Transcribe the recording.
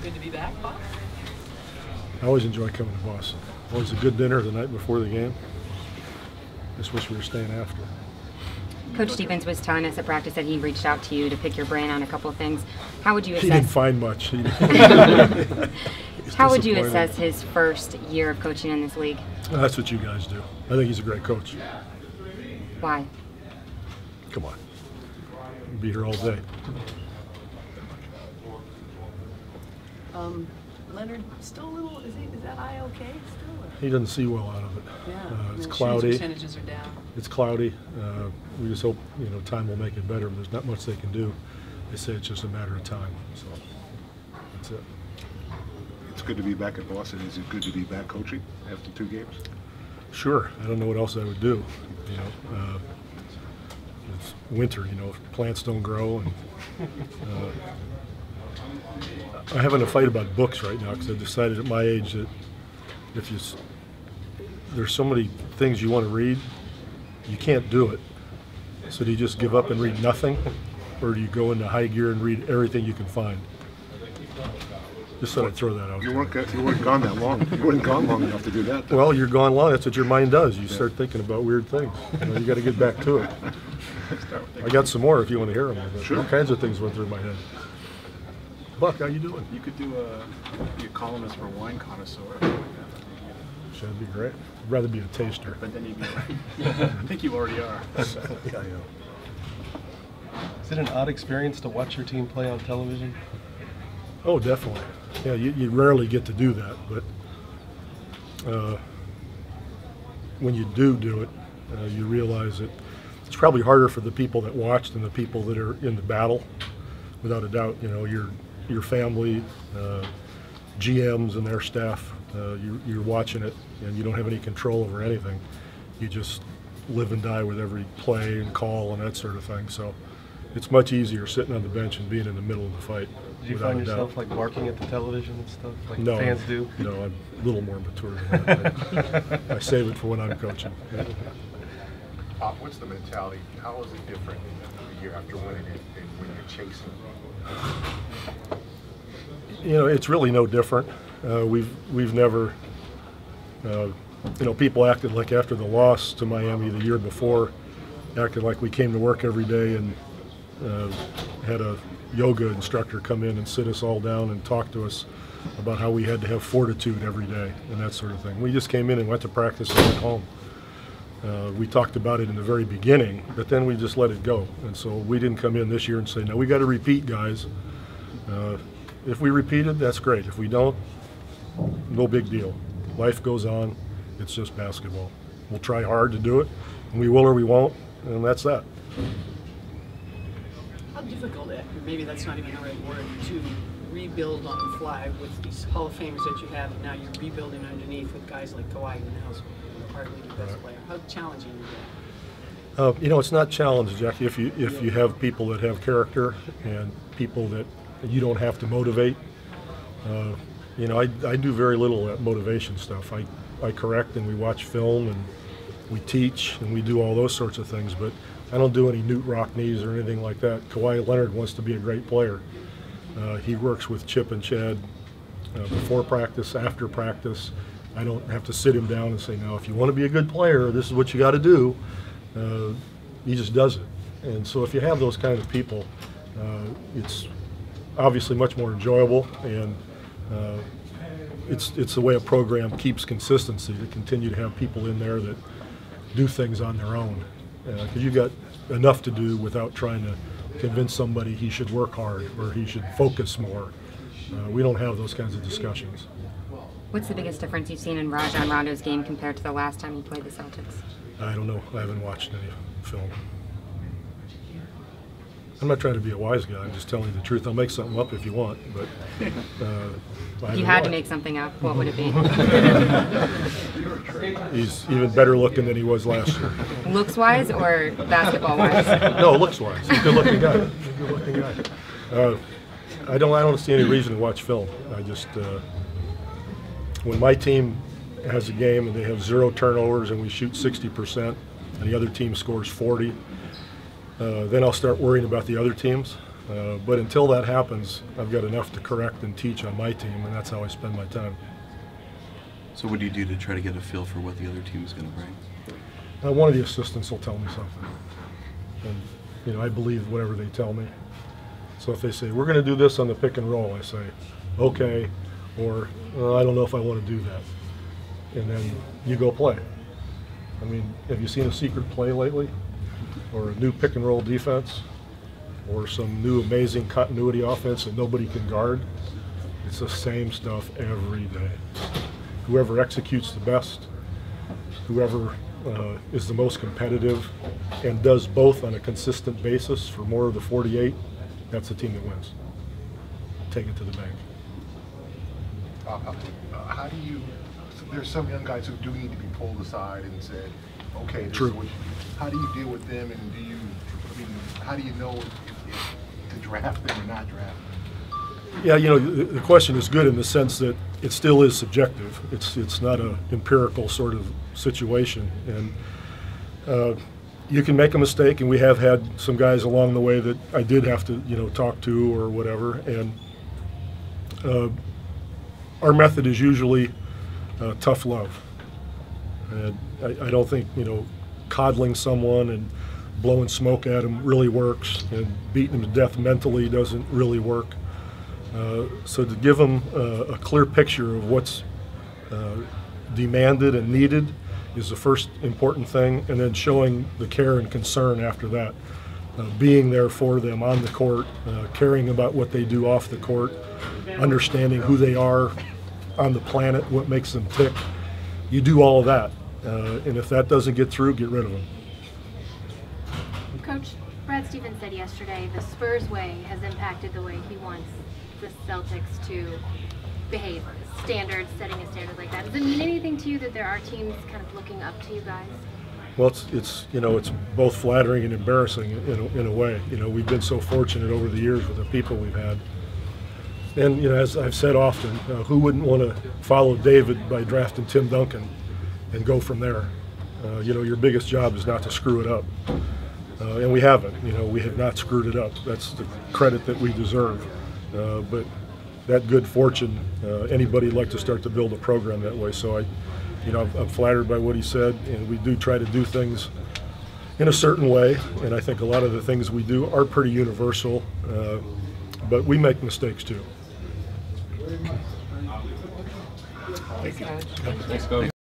Good to be back, Bob? I always enjoy coming to Boston. Always a good dinner the night before the game. Just wish we were staying after. Coach Stevens was telling us at practice that he reached out to you to pick your brain on a couple of things. How would you assess? He didn't find much. How would you assess his first year of coaching in this league? That's what you guys do. I think he's a great coach. Why? Come on. We'll be here all day. Leonard, still a little, is that eye okay still? Or? He doesn't see well out of it. Yeah. It's cloudy. Percentages are down. It's cloudy. We just hope time will make it better. There's not much they can do. They say it's just a matter of time. So that's it. It's good to be back at Boston. Is it good to be back coaching after 2 games? Sure. I don't know what else I would do. It's winter. Plants don't grow, and I'm having a fight about books right now because I decided at my age that there's so many things you want to read, you can't do it. So do you just give up and read nothing, or do you go into high gear and read everything you can find? Just thought I'd throw that out. You weren't gone that long. You weren't gone long enough to do that, though. Well, you're gone long. That's what your mind does. You start thinking about weird things. You got to get back to it. I got some more if you want to hear them. Sure. All kinds of things went through my head. Buck, how you doing? You could be a columnist for Wine Connoisseur. That'd be great. I'd rather be a taster. But then you'd be I think you already are. Yeah, I know. Is it an odd experience to watch your team play on television? Oh, definitely. Yeah, you rarely get to do that, but when you do it, you realize that it's probably harder for the people that watch than the people that are in the battle. Without a doubt, your family, GMs and their staff, you're watching it, and you don't have any control over anything. You just live and die with every play and call and that sort of thing. So it's much easier sitting on the bench and being in the middle of the fight. Did you find yourself like barking at the television and stuff like fans do? No, I'm a little more mature than that. I save it for when I'm coaching. What's the mentality? How is it different the year after winning it when you're chasing? It's really no different. We've never, people acted like after the loss to Miami the year before, acted like we came to work every day and had a yoga instructor come in and sit us all down and talk to us about how we had to have fortitude every day and that sort of thing. We just came in and went to practice and went home. We talked about it in the very beginning, but then we just let it go. And so we didn't come in this year and say, no, we got to repeat, guys. If we repeated, that's great. If we don't, no big deal. Life goes on. It's just basketball. We'll try hard to do it, and we will or we won't, and that's that. How difficult, maybe that's not even the right word, to rebuild on the fly with these Hall of Famers that you have, and now you're rebuilding underneath with guys like Kawhi, who now is arguably the best player. How challenging is that? It's not challenging, Jackie, if you have people that have character and people that you don't have to motivate. I do very little at motivation stuff. I correct and we watch film and we teach and we do all those sorts of things, but I don't do any Newt Rockneys or anything like that. Kawhi Leonard wants to be a great player. He works with Chip and Chad before practice, after practice. I don't have to sit him down and say, now, if you want to be a good player, this is what you got to do. He just does it. And so if you have those kind of people, it's obviously much more enjoyable, and it's the way a program keeps consistency, to continue to have people in there that do things on their own. Because you've got enough to do without trying to convince somebody he should work hard or he should focus more. We don't have those kinds of discussions. What's the biggest difference you've seen in Rajon Rondo's game compared to the last time he played the Celtics? I don't know. I haven't watched any film. I'm not trying to be a wise guy. I'm just telling you the truth. I'll make something up if you want, but if you had to make something up, what would it be? He's even better looking than he was last year. Looks-wise or basketball-wise? No, looks-wise. He's a good-looking guy. He's a good-looking guy. I don't see any reason to watch film. I just when my team has a game and they have 0 turnovers and we shoot 60% and the other team scores 40, then I'll start worrying about the other teams. But until that happens, I've got enough to correct and teach on my team, and that's how I spend my time. So what do you do to try to get a feel for what the other team is going to bring? One of the assistants will tell me something, and I believe whatever they tell me. So if they say, we're going to do this on the pick and roll, I say, okay, or I don't know if I want to do that. And then you go play. I mean, have you seen a secret play lately? Or a new pick and roll defense? Or some new amazing continuity offense that nobody can guard? It's the same stuff every day. Whoever executes the best, whoever is the most competitive and does both on a consistent basis for more of the 48, that's the team that wins. Take it to the bank. How do you, there's some young guys who do need to be pulled aside and said, okay, this True. is what how do you deal with them, and how do you know if to draft them or not draft them? Yeah, the question is good in the sense that it still is subjective. It's not an empirical sort of situation, and you can make a mistake, and we have had some guys along the way that I did have to talk to or whatever, and our method is usually tough love. And I don't think coddling someone and blowing smoke at them really works, and beating them to death mentally doesn't really work. So to give them a clear picture of what's demanded and needed is the first important thing, and then showing the care and concern after that. Being there for them on the court, caring about what they do off the court, understanding who they are on the planet, what makes them tick. You do all of that, and if that doesn't get through, get rid of them. Coach, Brad Stevens said yesterday the Spurs way has impacted the way he wants the Celtics to behave, standards, setting a standard like that. Does it mean anything to you that there are teams kind of looking up to you guys? Well, it's both flattering and embarrassing in a way. We've been so fortunate over the years with the people we've had. And as I've said often, who wouldn't want to follow David by drafting Tim Duncan and go from there? Your biggest job is not to screw it up. And we haven't. We have not screwed it up. That's the credit that we deserve. But that good fortune, anybody'd like to start to build a program that way. So I'm flattered by what he said, and we do try to do things in a certain way. And I think a lot of the things we do are pretty universal, but we make mistakes too. Thanks, Coach. Thanks, Coach.